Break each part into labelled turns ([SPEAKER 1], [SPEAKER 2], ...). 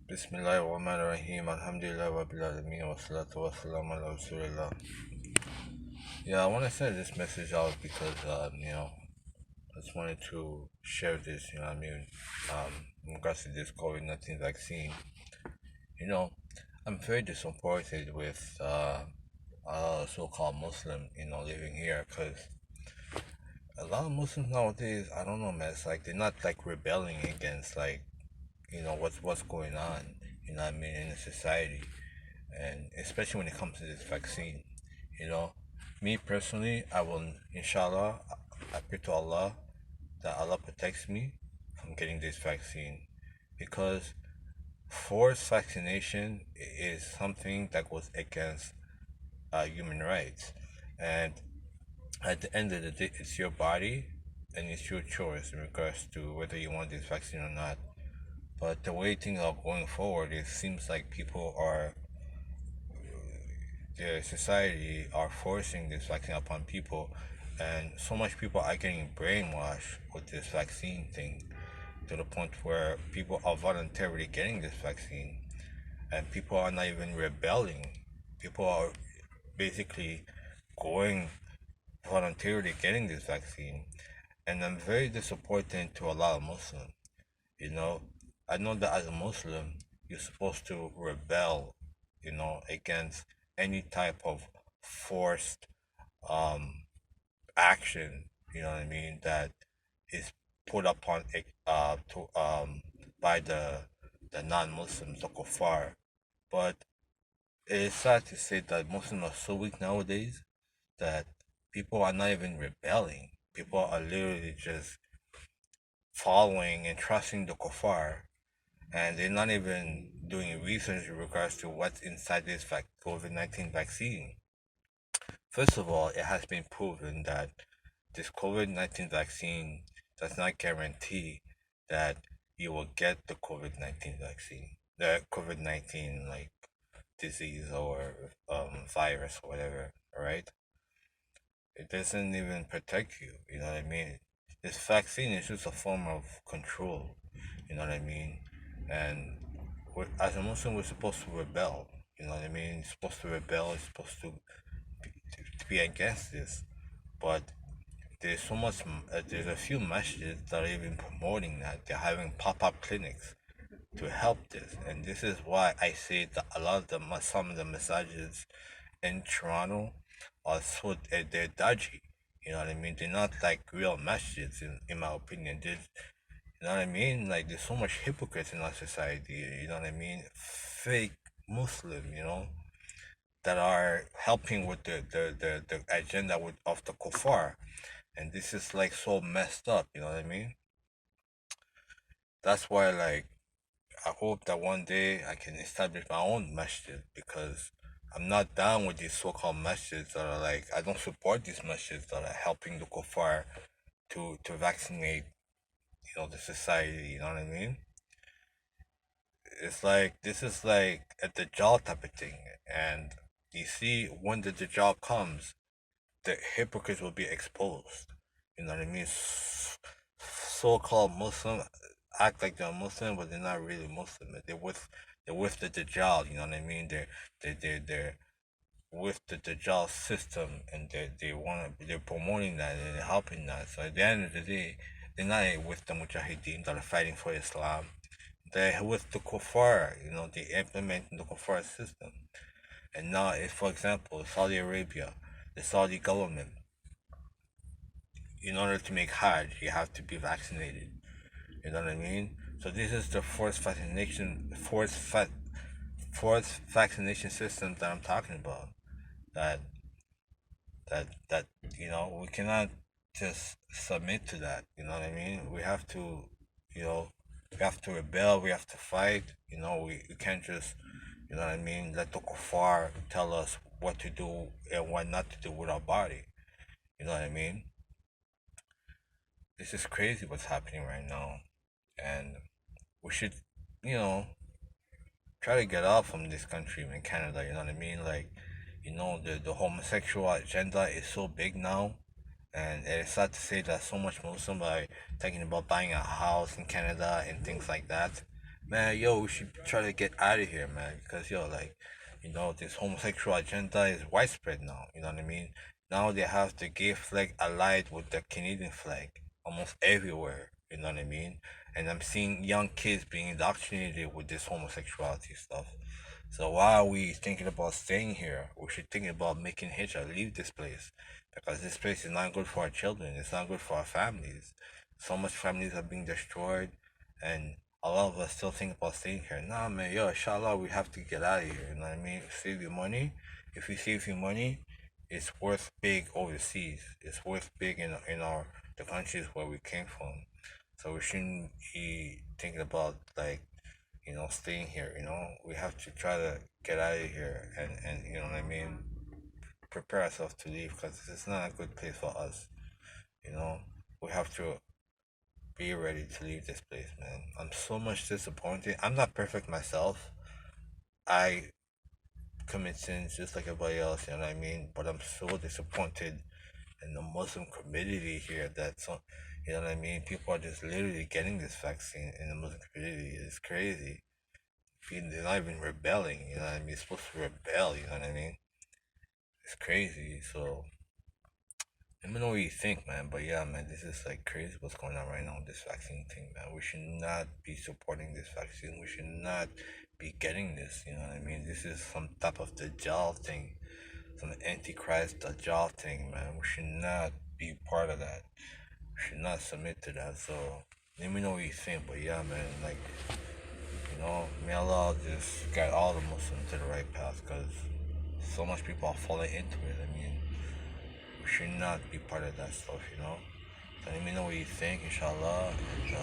[SPEAKER 1] Bismillahirrahmanirrahim. Alhamdulillah Rabbil Alameen wa salatu wa salam ala Rasulillah. Yeah, I want to send this message out because, I just wanted to share this, in regards to this COVID-19 vaccine. You know, I'm very disappointed with a so-called Muslim, living here because a lot of Muslims nowadays, I don't know, man, it's like they're not like rebelling against like, what's going on, in the society, and especially when it comes to this vaccine. You know, me personally, I will, inshallah, I pray to Allah that Allah protects me from getting this vaccine because forced vaccination is something that goes against human rights. And at the end of the day, it's your body and it's your choice in regards to whether you want this vaccine or not. But the way things are going forward, it seems like people are the society are forcing this vaccine upon people, and so much people are getting brainwashed with this vaccine thing to the point where people are voluntarily getting this vaccine, and people are not even rebelling. People are basically going voluntarily getting this vaccine, and I'm very disappointed to a lot of Muslims. You know, I know that as a Muslim, you're supposed to rebel, against any type of forced um action, that is put upon it to by the non-Muslims, the kuffar. But it is sad to say that Muslims are so weak nowadays that people are not even rebelling. People are literally just following and trusting the kuffar, and they're not even doing research in regards to what's inside this COVID-19 vaccine. First of all, it has been proven that this COVID-19 vaccine does not guarantee that you will get the COVID-19 vaccine, the COVID-19 like disease or virus or whatever, all right? It doesn't even protect you, you know what I mean? This vaccine is just a form of control, you know what I mean? And as a Muslim, we're supposed to rebel, you know what I mean? You're supposed to rebel, you're supposed to be against this. But there's so much, there's a few masjids that are even promoting that. They're having pop-up clinics to help this. And this is why I say that a lot of some of the masajids in Toronto are so, they're dodgy. You know what I mean? They're not like real masjids, in my opinion. You know what I mean? Like, there's so much hypocrites in our society, you know what I mean? Fake Muslim, that are helping with the agenda of the kuffar. And this is like so messed up, you know what I mean? That's why, like, I hope that one day I can establish my own masjid because I'm not down with these so-called masjids that are like, I don't support these masjids that are helping the kuffar to vaccinate, the society, you know what I mean? It's like, this is like a Dajjal type of thing. And you see, when the Dajjal comes, the hypocrites will be exposed. You know what I mean? So-called Muslim act like they're Muslim, but they're not really Muslim. They're with the Dajjal. You know what I mean? They're with the Dajjal system, and they're promoting that and they're helping that. So at the end of the day, they're not with the Mujahideen that are fighting for Islam. They're with the Kuffar. They're implementing the Kuffar system. And now, if for example, Saudi Arabia, the Saudi government, in order to make Hajj, you have to be vaccinated. You know what I mean? So this is the forced vaccination system that I'm talking about. That that we cannot just submit to that. You know what I mean? We have to, you know, we have to rebel. We have to fight. We can't just, what I mean, let the kuffar tell us what to do and what not to do with our body. You know what I mean? This is crazy what's happening right now, and we should, you know, try to get out from this country in Canada. You know what I mean? Like, the homosexual agenda is so big now, and it's sad to say that so much Muslims are thinking about buying a house in Canada and things like that. Man, yo, we should try to get out of here, man, because yo, like, this homosexual agenda is widespread now. You know what I mean? Now they have the gay flag allied with the Canadian flag almost everywhere. You know what I mean? And I'm seeing young kids being indoctrinated with this homosexuality stuff. So why are we thinking about staying here? We should think about making Hitcher leave this place because this place is not good for our children. It's not good for our families. So much families are being destroyed, and a lot of us still think about staying here. Nah, man, yo, inshallah, we have to get out of here. You know what I mean? Save your money. If you save your money, it's worth big overseas. It's worth big in our the countries where we came from. So we shouldn't be thinking about like staying here. We have to try to get out of here and you know what I mean. Prepare ourselves to leave because this is not a good place for us. You know, we have to be ready to leave this place, man. I'm so much disappointed. I'm not perfect myself. I commit sins just like everybody else, you know what I mean? But I'm so disappointed in the Muslim community here that you know what I mean? People are just literally getting this vaccine in the Muslim community. It's crazy. They're not even rebelling, you know what I mean? It's supposed to rebel, you know what I mean? It's crazy. So let me know what you think, man. But yeah, man, this is like crazy what's going on right now with this vaccine thing, man. We should not be supporting this vaccine. We should not be getting this, you know what I mean? This is some type of Dajjal thing, some Antichrist Dajjal thing, man. We should not be part of that. We should not submit to that. So let me know what you think. But yeah, man, like, may Allah just guide all the Muslims to the right path because so much people are falling into it. I mean, we should not be part of that stuff, you know? So let me know what you think, inshallah, and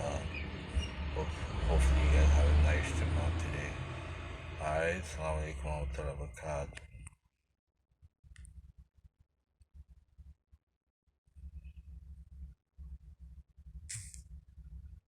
[SPEAKER 1] hopefully you guys have a nice time out today. Alright, assalamu alaikum wa rahmatullahi wa barakatuh.